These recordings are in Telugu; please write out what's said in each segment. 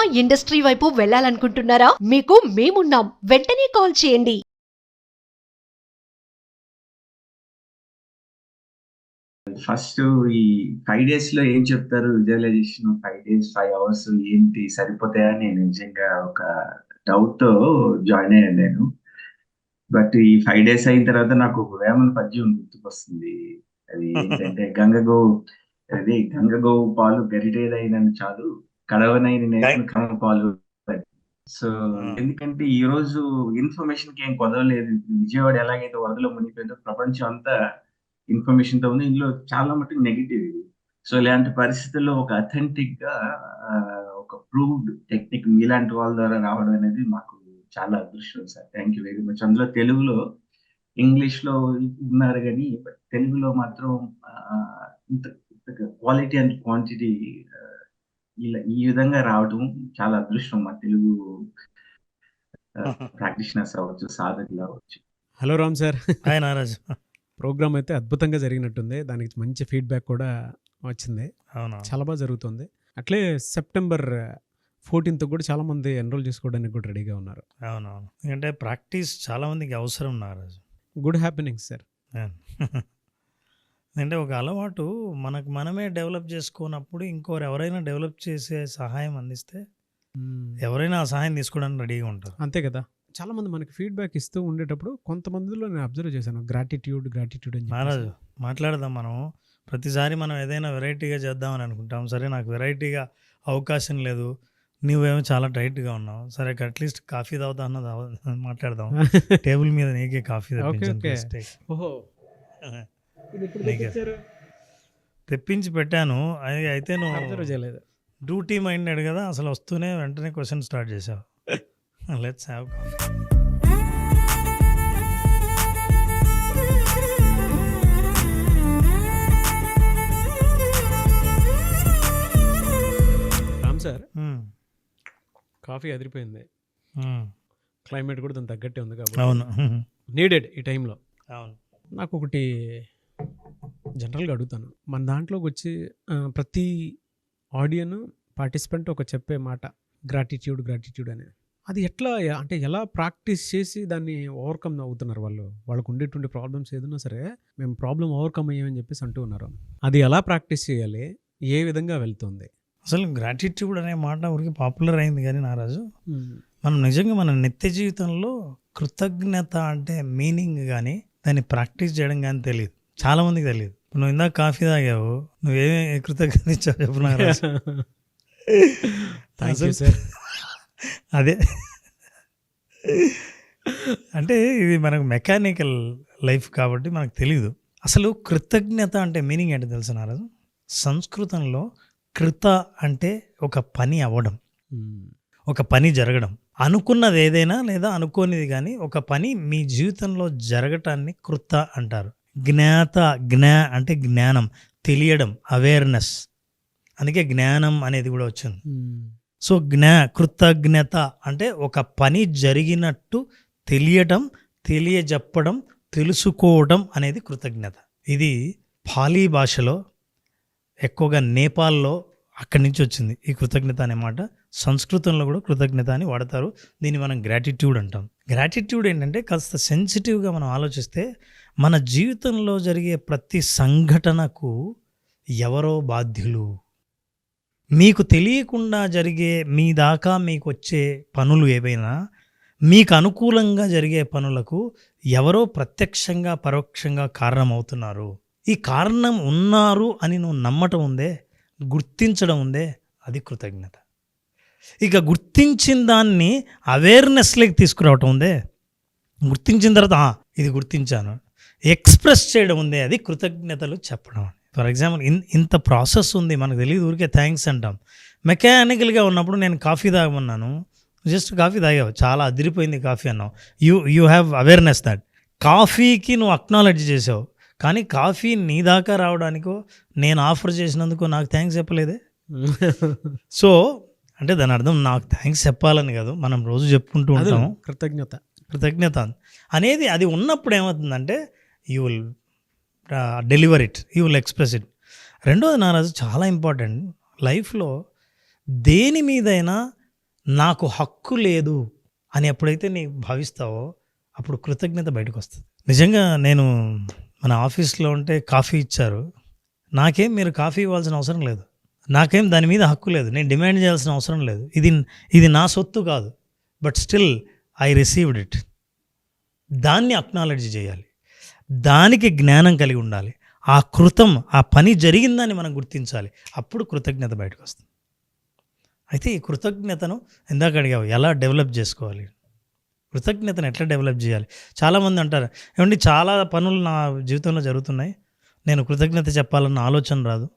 సినిమా ఇండస్ట్రీ వైపు వెళ్ళాలనుకుంటున్నారా? మీకు మేమున్నాం. వెంటనే కాల్ చేయండి. ఫస్ట్ ఈ 5 days లో ఏం చెప్తారు? విజువలైజేషన్ 5 days 5 hours ఏంటి సరిపోతాయా? నేను నిజంగా ఒక డౌట్ తో జాయిన్ అయ్యాను నేను. బట్ ఈ 5 days అయిన తర్వాత నాకు ఒక వేమన పద్యం గుర్తుకొస్తుంది. అది ఏంటంటే గంగ గోవు పాలు గరిటెదైనను చాలు, కడవనైన నేర్పును కడవ పాలు. సో ఎందుకంటే ఈ రోజు ఇన్ఫర్మేషన్ కి ఏం కొదవలేదు. విజయవాడ ఎలాగైతే వరదలో మునిగిపోయిందో ప్రపంచం అంతా ఇన్ఫర్మేషన్ తో ఉంది. ఇందులో చాలా మటుకు నెగిటివ్ ఇది. సో ఇలాంటి పరిస్థితుల్లో ఒక అథెంటిక్ గా ఒక ప్రూవ్డ్ టెక్నిక్ మీలాంటి వాళ్ళ ద్వారా రావడం అనేది మాకు చాలా అదృష్టం sir. Thank you very much. అందులో తెలుగులో, ఇంగ్లీష్ లో ఉన్నారు కానీ బట్ తెలుగులో మాత్రం ఇంత క్వాలిటీ అండ్ క్వాంటిటీ ఇలా ఈ విధంగా రావడం చాలా అదృష్టం మా తెలుగు ప్రాక్టీషనర్స్ అవ్వచ్చు, సాధకులు అవ్వచ్చు. Hello Ram sir. Hi Naraj. Programme అయితే అద్భుతంగా జరిగినట్టుంది. దానికి మంచి ఫీడ్బ్యాక్ కూడా వచ్చింది. అవునా, చాలా బాగా జరుగుతుంది. అట్లే September 14th కూడా చాలా మంది ఎన్రోల్ చేసుకోవడానికి కూడా రెడీగా ఉన్నారు. అవునవును, ఎందుకంటే ప్రాక్టీస్ చాలా మందికి అవసరం నారాజ్. Good happening sir. అంటే ఒక అలవాటు మనకు మనమే డెవలప్ చేసుకున్నప్పుడు ఇంకోరు ఎవరైనా డెవలప్ చేసే సహాయం అందిస్తే ఎవరైనా ఆ సహాయం తీసుకోవడానికి రెడీగా ఉంటారు. అంతే కదా. చాలా మంది మనకి ఫీడ్బ్యాక్ ఇస్తూ ఉండేటప్పుడు కొంతమందిలో నేను అబ్జర్వ్ చేశాను, గ్రాటిట్యూడ్ అని నారాజు మాట్లాడదాం. మనం ప్రతిసారి మనం ఏదైనా వెరైటీగా చేద్దామని అనుకుంటాం. సరే, నాకు వెరైటీగా అవకాశం లేదు, నువ్వేమో చాలా టైట్గా ఉన్నావు, సరే అట్లీస్ట్ కాఫీ తాగుతా అన్నది మాట్లాడదాం. టేబుల్ మీద నీకే కాఫీ తెప్పించి పెట్టాను. అయితే నువ్వు అబ్జర్వ్ చేయలేదు. డ్యూటీ మైండెడ్ కదా, అసలు వస్తూనే వెంటనే క్వశ్చన్ స్టార్ట్ చేసావు. Let's have coffee. Ram sir, coffee అదిరిపోయింది. క్లైమేట్ కూడా దానికి తగ్గట్టే ఉంది కాబట్టి అవును, నీడెడ్ ఈ టైంలో. అవును. నాకు ఒకటి జనరల్గా అడుగుతాను. మన దాంట్లోకి వచ్చి ప్రతి ఆడియన్ పార్టిసిపెంట్ ఒక చెప్పే మాట గ్రాటిట్యూడ్ అని. అది ఎట్లా, అంటే ఎలా ప్రాక్టీస్ చేసి దాన్ని ఓవర్కమ్ అవుతున్నారు వాళ్ళు? వాళ్ళకు ఉండేటువంటి ప్రాబ్లమ్స్ ఏదైనా సరే మేము ప్రాబ్లం ఓవర్కమ్ అయ్యామని చెప్పేసి అంటూ ఉన్నారు. అది ఎలా ప్రాక్టీస్ చేయాలి, ఏ విధంగా వెళ్తుంది? అసలు గ్రాటిట్యూడ్ అనే మాట ఊరికి పాపులర్ అయింది కానీ నారాజు, మనం నిజంగా మన నిత్య జీవితంలో కృతజ్ఞత అంటే మీనింగ్ కానీ దాన్ని ప్రాక్టీస్ చేయడం కానీ తెలియదు, చాలా మందికి తెలియదు. నువ్వు ఇందాక కాఫీ తాగావు, నువ్వేమే కృతజ్ఞత ఇచ్చావు చెప్పు నారాజు? అదే అంటే ఇది మనకు మెకానికల్ లైఫ్ కాబట్టి మనకు తెలియదు. అసలు కృతజ్ఞత అంటే మీనింగ్ ఏంటో తెలుసు నారాజు? సంస్కృతంలో కృత అంటే ఒక పని అవ్వడం, ఒక పని జరగడం, అనుకున్నది ఏదైనా లేదా అనుకోనిది కానీ ఒక పని మీ జీవితంలో జరగటాన్ని కృత అంటారు. జ్ఞా అంటే జ్ఞానం, తెలియడం, అవేర్నెస్, అందుకే జ్ఞానం అనేది కూడా వచ్చింది. సో కృతజ్ఞత అంటే ఒక పని జరిగినట్టు తెలియటం, తెలియజెప్పడం, తెలుసుకోవడం అనేది కృతజ్ఞత. ఇది పాలీ భాషలో ఎక్కువగా నేపాల్లో అక్కడి నుంచి వచ్చింది ఈ కృతజ్ఞత అనే మాట. సంస్కృతంలో కూడా కృతజ్ఞత అని వాడతారు. దీన్ని మనం గ్రాటిట్యూడ్ అంటాం. గ్రాటిట్యూడ్ ఏంటంటే కాస్త సెన్సిటివ్గా మనం ఆలోచిస్తే మన జీవితంలో జరిగే ప్రతి సంఘటనకు ఎవరో బాధ్యులు. మీకు తెలియకుండా జరిగే మీ దాకా మీకు వచ్చే పనులు ఏవైనా, మీకు అనుకూలంగా జరిగే పనులకు ఎవరో ప్రత్యక్షంగా పరోక్షంగా కారణమవుతున్నారు. ఈ కారణం ఉన్నారు అని నువ్వు నమ్మటం ఉందే, గుర్తించడం ఉందే, అది కృతజ్ఞత. ఇక గుర్తించిన దాన్ని అవేర్నెస్లోకి తీసుకురావటం ఉందే, గుర్తించిన తర్వాత ఇది గుర్తించాను ఎక్స్ప్రెస్ చేయడం ఉందే, అది కృతజ్ఞతలు చెప్పడం. ఫర్ ఎగ్జాంపుల్ ఇంత ప్రాసెస్ ఉంది, మనకు తెలియదు, ఊరికే థ్యాంక్స్ అంటాం. మెకానికల్గా ఉన్నప్పుడు నేను కాఫీ తాగమన్నాను, జస్ట్ కాఫీ తాగావు, చాలా అదిరిపోయింది కాఫీ అన్నావు, యూ హ్యావ్ అవేర్నెస్ దట్. కాఫీకి నువ్వు అక్నాలెడ్జ్ చేసావు, కానీ కాఫీ నీ దాకా రావడానికో నేను ఆఫర్ చేసినందుకు నాకు థ్యాంక్స్ చెప్పలేదే. సో అంటే దాని అర్థం నాకు థ్యాంక్స్ చెప్పాలని కాదు, మనం రోజు చెప్పుకుంటూ ఉంటాము కృతజ్ఞత అనేది. అది ఉన్నప్పుడు ఏమవుతుందంటే you will deliver it, you will express it. రెండోది నారాజు చాలా ఇంపార్టెంట్ లైఫ్లో, దేని మీదైనా నాకు హక్కు లేదు అని ఎప్పుడైతే నీకు భావిస్తావో అప్పుడు కృతజ్ఞత బయటకు వస్తుంది. నిజంగా నేను మన ఆఫీస్లో ఉంటే కాఫీ ఇచ్చారు, నాకేం మీరు కాఫీ ఇవ్వాల్సిన అవసరం లేదు, నాకేం దాని మీద హక్కు లేదు, నేను డిమాండ్ చేయాల్సిన అవసరం లేదు, ఇది నా సొత్తు కాదు, but still I received it. దాన్ని అక్నాలెడ్జ్ చేయాలి, దానికి జ్ఞానం కలిగి ఉండాలి, ఆ పని జరిగిందని మనం గుర్తించాలి, అప్పుడు కృతజ్ఞత బయటకు వస్తుంది. అయితే ఈ కృతజ్ఞతను ఇందాక అడిగావు, ఎలా డెవలప్ చేసుకోవాలి, కృతజ్ఞతను ఎట్లా డెవలప్ చేయాలి. చాలామంది అంటారు, ఏమండి చాలా పనులు నా జీవితంలో జరుగుతున్నాయి, నేను కృతజ్ఞత చెప్పాలన్న ఆలోచన రాదు,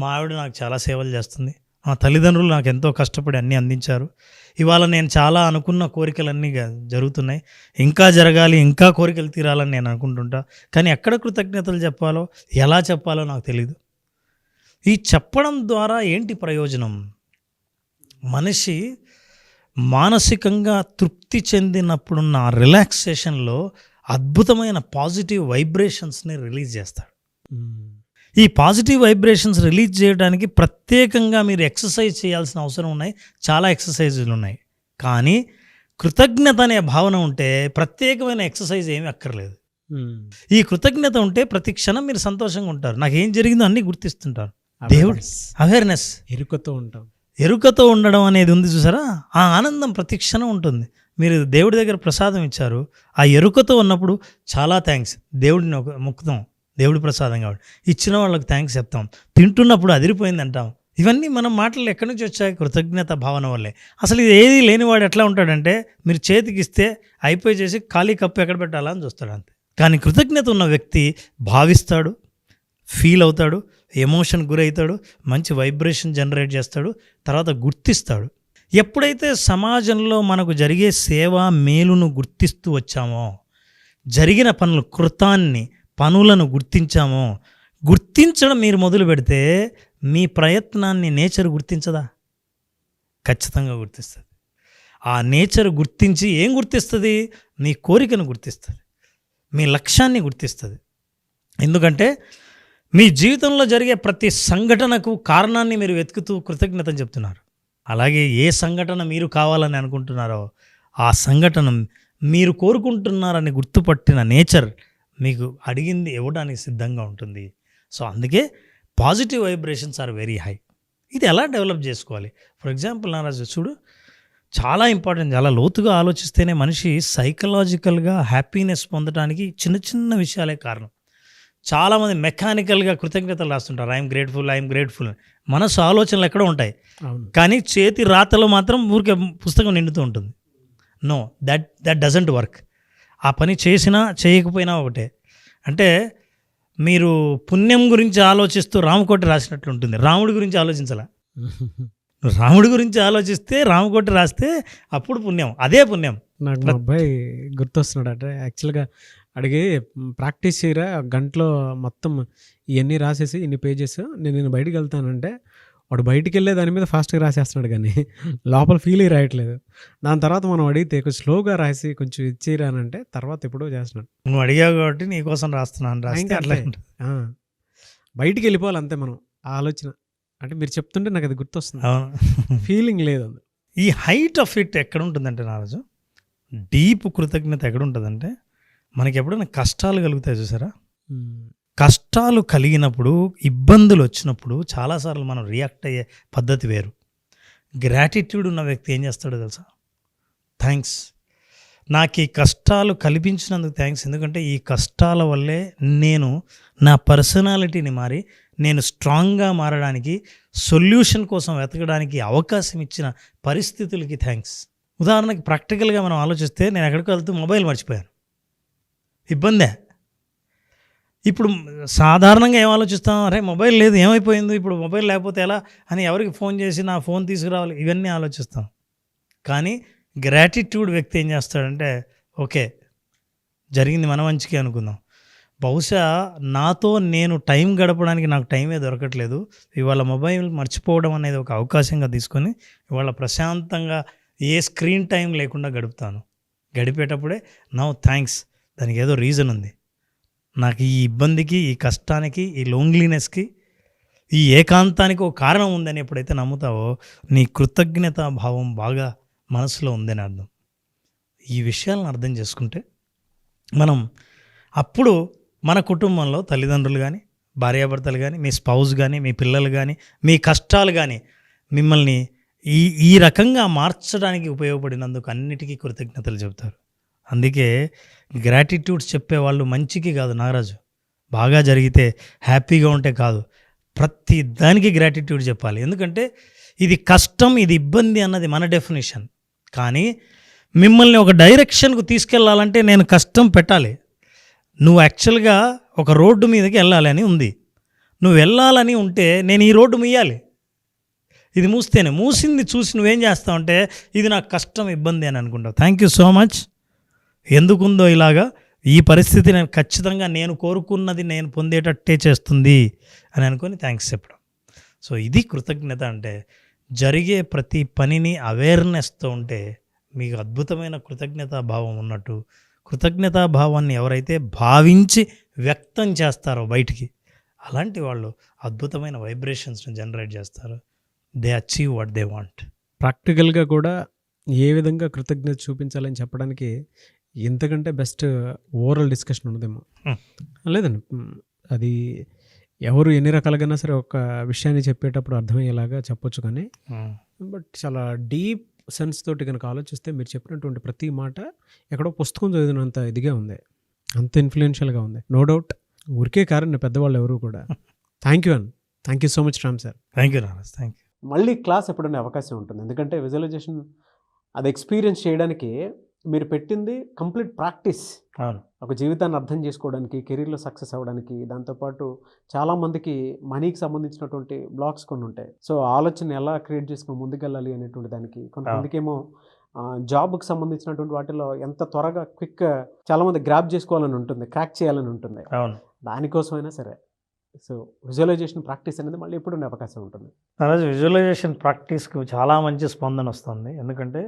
మా ఆవిడ నాకు చాలా సేవలు చేస్తుంది, మా తల్లిదండ్రులు నాకు ఎంతో కష్టపడి అన్నీ అందించారు, ఇవాళ నేను చాలా అనుకున్న కోరికలన్నీ జరుగుతున్నాయి, ఇంకా జరగాలి, ఇంకా కోరికలు తీరాలని నేను అనుకుంటుంటా, కానీ ఎక్కడ కృతజ్ఞతలు చెప్పాలో ఎలా చెప్పాలో నాకు తెలియదు. ఈ చెప్పడం ద్వారా ఏంటి ప్రయోజనం? మనిషి మానసికంగా తృప్తి చెందినప్పుడున్న ఆ రిలాక్సేషన్లో అద్భుతమైన పాజిటివ్ వైబ్రేషన్స్ని రిలీజ్ చేస్తాడు. ఈ పాజిటివ్ వైబ్రేషన్స్ రిలీజ్ చేయడానికి ప్రత్యేకంగా మీరు ఎక్సర్సైజ్ చేయాల్సిన అవసరం ఉన్నాయి, చాలా ఎక్సర్సైజులు ఉన్నాయి. కానీ కృతజ్ఞత అనే భావన ఉంటే ప్రత్యేకమైన ఎక్సర్సైజ్ ఏమీ అక్కర్లేదు. ఈ కృతజ్ఞత ఉంటే ప్రతి క్షణం మీరు సంతోషంగా ఉంటారు, నాకు ఏం జరిగిందో అన్నీ గుర్తిస్తుంటారు. దేవుడు అవేర్నెస్, ఎరుకతో ఉండడం అనేది ఉంది చూసారా, ఆ ఆనందం ప్రతి క్షణం ఉంటుంది. మీరు దేవుడి దగ్గర ప్రసాదం ఇచ్చారు, ఆ ఎరుకతో ఉన్నప్పుడు చాలా థ్యాంక్స్, దేవుడిని మొక్కుతాం, దేవుడి ప్రసాదం కాబట్టి ఇచ్చిన వాళ్ళకి థ్యాంక్స్ చెప్తాం, తింటున్నప్పుడు అదిరిపోయింది అంటాం. ఇవన్నీ మనం మాటలు ఎక్కడి నుంచి వచ్చాయి? కృతజ్ఞత భావన వల్లే. అసలు ఇది ఏది లేనివాడు ఎట్లా ఉంటాడంటే, మీరు చేతికి ఇస్తే అయిపోయి చేసి ఖాళీ కప్పు ఎక్కడ పెట్టాలా అని చూస్తాడు అంతే. కానీ కృతజ్ఞత ఉన్న వ్యక్తి భావిస్తాడు, ఫీల్ అవుతాడు, ఎమోషన్ గురవుతాడు, మంచి వైబ్రేషన్ జనరేట్ చేస్తాడు, తర్వాత గుర్తిస్తాడు. ఎప్పుడైతే సమాజంలో మనకు జరిగే సేవ మేలును గుర్తిస్తూ వచ్చామో, జరిగిన పనులను గుర్తించామో, గుర్తించడం మీరు మొదలు పెడితే మీ ప్రయత్నాన్ని నేచర్ గుర్తించదా? ఖచ్చితంగా గుర్తిస్తుంది. ఆ నేచర్ గుర్తించి ఏం గుర్తిస్తుంది? మీ కోరికను గుర్తిస్తుంది, మీ లక్ష్యాన్ని గుర్తిస్తుంది. ఎందుకంటే మీ జీవితంలో జరిగే ప్రతి సంఘటనకు కారణాన్ని మీరు వెతుకుతూ కృతజ్ఞతని చెప్తున్నారు. అలాగే ఏ సంఘటన మీరు కావాలని అనుకుంటున్నారో ఆ సంఘటన మీరు కోరుకుంటున్నారని గుర్తుపట్టిన నేచర్ మీకు అడిగింది ఇవ్వడానికి సిద్ధంగా ఉంటుంది. సో అందుకే positive vibrations are very high. ఇది ఎలా డెవలప్ చేసుకోవాలి? ఫర్ ఎగ్జాంపుల్ నారాజు చూడు, చాలా ఇంపార్టెంట్, చాలా లోతుగా ఆలోచిస్తేనే మనిషి సైకలాజికల్గా హ్యాపీనెస్ పొందడానికి చిన్న చిన్న విషయాలే కారణం. చాలామంది మెకానికల్గా కృతజ్ఞతలు రాస్తుంటారు, ఐఎమ్ గ్రేట్ఫుల్. మనసు ఆలోచనలు ఎక్కడో ఉంటాయి, కానీ చేతి రాతలో మాత్రం ఊరికే పుస్తకం నిండుతూ ఉంటుంది. No, that doesn't work. ఆ పని చేసినా చేయకపోయినా ఒకటే. అంటే మీరు పుణ్యం గురించి ఆలోచిస్తూ రామకోటి రాసినట్లు ఉంటుంది, రాముడి గురించి ఆలోచించాల. రాముడి గురించి ఆలోచిస్తే రామకోటి రాస్తే అప్పుడు పుణ్యం, అదే పుణ్యం. నాకు మా అబ్బాయి గుర్తొస్తున్నాడు. అంటే యాక్చువల్గా అడిగి ప్రాక్టీస్ చేయరా, గంటలో మొత్తం ఇవన్నీ రాసేసి ఇన్ని పేజెస్, నేను బయటికి వెళ్తానంటే వాడు బయటికి వెళ్ళే దాని మీద ఫాస్ట్గా రాసేస్తున్నాడు, కానీ లోపల ఫీల్ అయ్యి రాయట్లేదు. దాని తర్వాత మనం అడిగితే కొంచెం స్లోగా రాసి కొంచెం ఇచ్చేరానంటే తర్వాత ఎప్పుడో చేస్తున్నాడు. నువ్వు అడిగావు కాబట్టి నీకోసం రాస్తున్నాను, రాస్తే అట్లా బయటికి వెళ్ళిపోవాలి అంతే మనం. ఆ ఆలోచన అంటే మీరు చెప్తుంటే నాకు అది గుర్తొస్తుంది, ఫీలింగ్ లేదు. ఈ హైట్ ఆఫ్ ఇట్ ఎక్కడ ఉంటుందంటే నారాజు, డీప్ కృతజ్ఞత ఎక్కడ ఉంటుందంటే, మనకి ఎప్పుడైనా కష్టాలు కలుగుతాయి చూసారా, కష్టాలు కలిగినప్పుడు, ఇబ్బందులు వచ్చినప్పుడు చాలాసార్లు మనం రియాక్ట్ అయ్యే పద్ధతి వేరు. గ్రాటిట్యూడ్ ఉన్న వ్యక్తి ఏం చేస్తాడో తెలుసా? థ్యాంక్స్, నాకు ఈ కష్టాలు కల్పించినందుకు థ్యాంక్స్, ఎందుకంటే ఈ కష్టాల వల్లే నేను నా పర్సనాలిటీని మారి నేను స్ట్రాంగ్గా మారడానికి, సొల్యూషన్ కోసం వెతకడానికి అవకాశం ఇచ్చిన పరిస్థితులకి థ్యాంక్స్. ఉదాహరణకి ప్రాక్టికల్గా మనం ఆలోచిస్తే, నేను ఎక్కడికి వెళ్తూ మొబైల్ మర్చిపోయాను, ఇబ్బందే. ఇప్పుడు సాధారణంగా ఏం ఆలోచిస్తాం, అరే మొబైల్ లేదు ఏమైపోయింది, ఇప్పుడు మొబైల్ లేకపోతే ఎలా అని ఎవరికి ఫోన్ చేసి నా ఫోన్ తీసుకురావాలి, ఇవన్నీ ఆలోచిస్తాం. కానీ గ్రాటిట్యూడ్ వ్యక్తి ఏం చేస్తాడంటే, ఓకే జరిగింది మన మంచికి అనుకుందాం, బహుశా నాతో నేను టైం గడపడానికి నాకు టైమే దొరకట్లేదు, ఇవాళ మొబైల్ మర్చిపోవడం అనేది ఒక అవకాశంగా తీసుకొని ఇవాళ ప్రశాంతంగా ఏ స్క్రీన్ టైం లేకుండా గడుపుతాను. గడిపేటప్పుడే నౌ థ్యాంక్స్, దానికి ఏదో రీజన్ ఉంది, నాకు ఈ ఇబ్బందికి, ఈ కష్టానికి, ఈ లోన్లీనెస్కి ఈ ఏకాంతానికి ఒక కారణం ఉందని ఎప్పుడైతే నమ్ముతావో నీ కృతజ్ఞతా భావం బాగా మనసులో ఉందని అర్థం. ఈ విషయాలను అర్థం చేసుకుంటే మనం అప్పుడు మన కుటుంబంలో తల్లిదండ్రులు కానీ, భార్యాభర్తలు కానీ, మీ స్పౌస్ కానీ, మీ పిల్లలు కానీ, మీ కష్టాలు కానీ మిమ్మల్ని ఈ రకంగా మార్చడానికి ఉపయోగపడినందుకు అన్నిటికీ కృతజ్ఞతలు చెబుతారు. అందుకే గ్రాటిట్యూడ్స్ చెప్పేవాళ్ళు మంచికి కాదు నాగరాజు, బాగా జరిగితే హ్యాపీగా ఉంటే కాదు, ప్రతి దానికి గ్రాటిట్యూడ్ చెప్పాలి. ఎందుకంటే ఇది కష్టం, ఇది ఇబ్బంది అన్నది మన డెఫినేషన్. కానీ మిమ్మల్ని ఒక డైరెక్షన్కు తీసుకెళ్ళాలంటే నేను కష్టం పెట్టాలి. నువ్వు యాక్చువల్గా ఒక రోడ్డు మీదకి వెళ్ళాలి అని ఉంది, నువ్వు వెళ్ళాలని ఉంటే నేను ఈ రోడ్డు ముయ్యాలి. ఇది మూస్తేనే, మూసింది చూసి నువ్వేం చేస్తావంటే ఇది నాకు కష్టం, ఇబ్బంది అని అనుకుంటావు. థ్యాంక్ యూ సో మచ్, ఎందుకుందో ఇలాగా ఈ పరిస్థితి నేను ఖచ్చితంగా నేను కోరుకున్నది నేను పొందేటట్టే చేస్తుంది అని అనుకొని థ్యాంక్స్ చెప్పడం. సో ఇది కృతజ్ఞత అంటే. జరిగే ప్రతి పనిని అవేర్నెస్తో ఉంటే మీకు అద్భుతమైన కృతజ్ఞతా భావం ఉన్నట్టు. కృతజ్ఞతా భావాన్ని ఎవరైతే భావించి వ్యక్తం చేస్తారో బయటికి, అలాంటి వాళ్ళు అద్భుతమైన వైబ్రేషన్స్ని జనరేట్ చేస్తారు. They achieve what they want. ప్రాక్టికల్గా కూడా ఏ విధంగా కృతజ్ఞత చూపించాలని చెప్పడానికి ఇంతకంటే బెస్ట్ ఓవరాల్ డిస్కషన్ ఉన్నదేమో. లేదండి, అది ఎవరు ఎన్ని రకాలుగా సరే ఒక విషయాన్ని చెప్పేటప్పుడు అర్థమయ్యేలాగా చెప్పొచ్చు, కానీ బట్ చాలా డీప్ సెన్స్ తోటి కనుక ఆలోచిస్తే మీరు చెప్పినటువంటి ప్రతి మాట ఎక్కడో పుస్తకం చదివినంత ఇదిగా ఉంది, అంత ఇన్ఫ్లుయెన్షియల్గా ఉంది. నో డౌట్, ఊరికే కారణం పెద్దవాళ్ళు ఎవరు కూడా. థ్యాంక్ యూ అండి, thank you so much Ram sir. Thank you Naraj, thank you. మళ్ళీ క్లాస్ ఎప్పుడైనా అవకాశం ఉంటుంది, ఎందుకంటే విజువలైజేషన్ అది ఎక్స్పీరియన్స్ చేయడానికి మీరు పెట్టింది కంప్లీట్ ప్రాక్టీస్. అవును, ఒక జీవితాన్ని అర్థం చేసుకోవడానికి, కెరీర్లో సక్సెస్ అవ్వడానికి, దాంతోపాటు చాలామందికి మనీకి సంబంధించినటువంటి బ్లాక్స్ కొన్ని ఉంటాయి. సో ఆలోచన ఎలా క్రియేట్ చేసుకుని ముందుకెళ్ళాలి అనేటువంటి దానికి, కొంతమందికేమో జాబ్కి సంబంధించినటువంటి వాటిలో ఎంత త్వరగా క్విక్ చాలామంది గ్రాప్ చేసుకోవాలని ఉంటుంది, క్రాక్ చేయాలని ఉంటుంది. అవును, దానికోసమైనా సరే సో విజువలైజేషన్ ప్రాక్టీస్ అనేది మళ్ళీ ఎప్పుడు ఉండే అవకాశం ఉంటుంది. నారాజ్, విజువలైజేషన్ ప్రాక్టీస్కి చాలా మంచి స్పందన వస్తుంది. ఎందుకంటే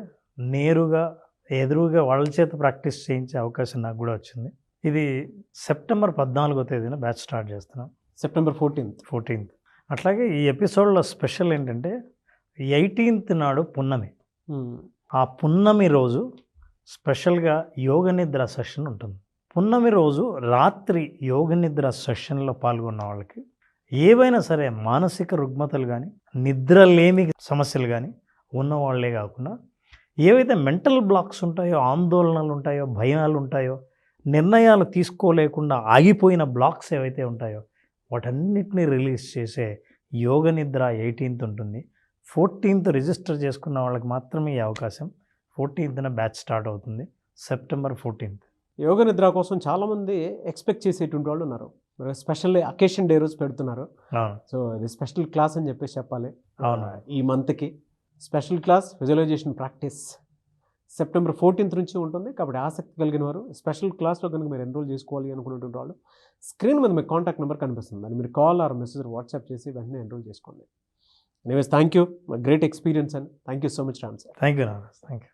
నేరుగా ఎదురుగా వాళ్ళ చేత ప్రాక్టీస్ చేయించే అవకాశం నాకు కూడా వచ్చింది. ఇది సెప్టెంబర్ 14వ తేదీన బ్యాచ్ స్టార్ట్ చేస్తున్నాం. September 14th. అట్లాగే ఈ ఎపిసోడ్లో స్పెషల్ ఏంటంటే 18th నాడు పున్నమి. ఆ పున్నమి రోజు స్పెషల్గా యోగ నిద్ర సెషన్ ఉంటుంది. పున్నమి రోజు రాత్రి యోగ నిద్ర సెషన్లో పాల్గొన్న వాళ్ళకి ఏవైనా సరే మానసిక రుగ్మతలు కానీ, నిద్రలేమి సమస్యలు కానీ ఉన్నవాళ్లే కాకుండా ఏవైతే మెంటల్ బ్లాక్స్ ఉంటాయో, ఆందోళనలు ఉంటాయో, భయాలు ఉంటాయో, నిర్ణయాలు తీసుకోలేకుండా ఆగిపోయిన బ్లాక్స్ ఏవైతే ఉంటాయో వాటన్నిటిని రిలీజ్ చేసే యోగ నిద్ర 18th ఉంటుంది. 14th రిజిస్టర్ చేసుకున్న వాళ్ళకి మాత్రమే ఈ అవకాశం. 14th బ్యాచ్ స్టార్ట్ అవుతుంది, సెప్టెంబర్ 14th. యోగ నిద్ర కోసం చాలామంది ఎక్స్పెక్ట్ చేసేటువంటి వాళ్ళు ఉన్నారు. స్పెషల్ అకేషన్ డే రోజు పెడుతున్నారు. సో ఇది స్పెషల్ క్లాస్ అని చెప్పేసి చెప్పాలి. అవును, ఈ మంత్కి special class visualisation practice September 14th నుంచి ఉంటుంది. కాబట్టి ఆసక్తి కలిగిన వారు స్పెషల్ క్లాస్లో కనుక మీరు ఎన్రోల్ చేసుకోవాలి అనుకున్నటువంటి వాళ్ళు స్క్రీన్ మీద మీకు కాంటాక్ట్ నెంబర్ కనిపిస్తుంది, అని మీరు కాల్ ఆర్ మెసేజ్ వాట్సాప్ చేసి వెంటనే ఎన్రోల్ చేసుకోండి. Anyways thank you, great experience and thank you so much Ram sir. Thank you Naraj, thank you.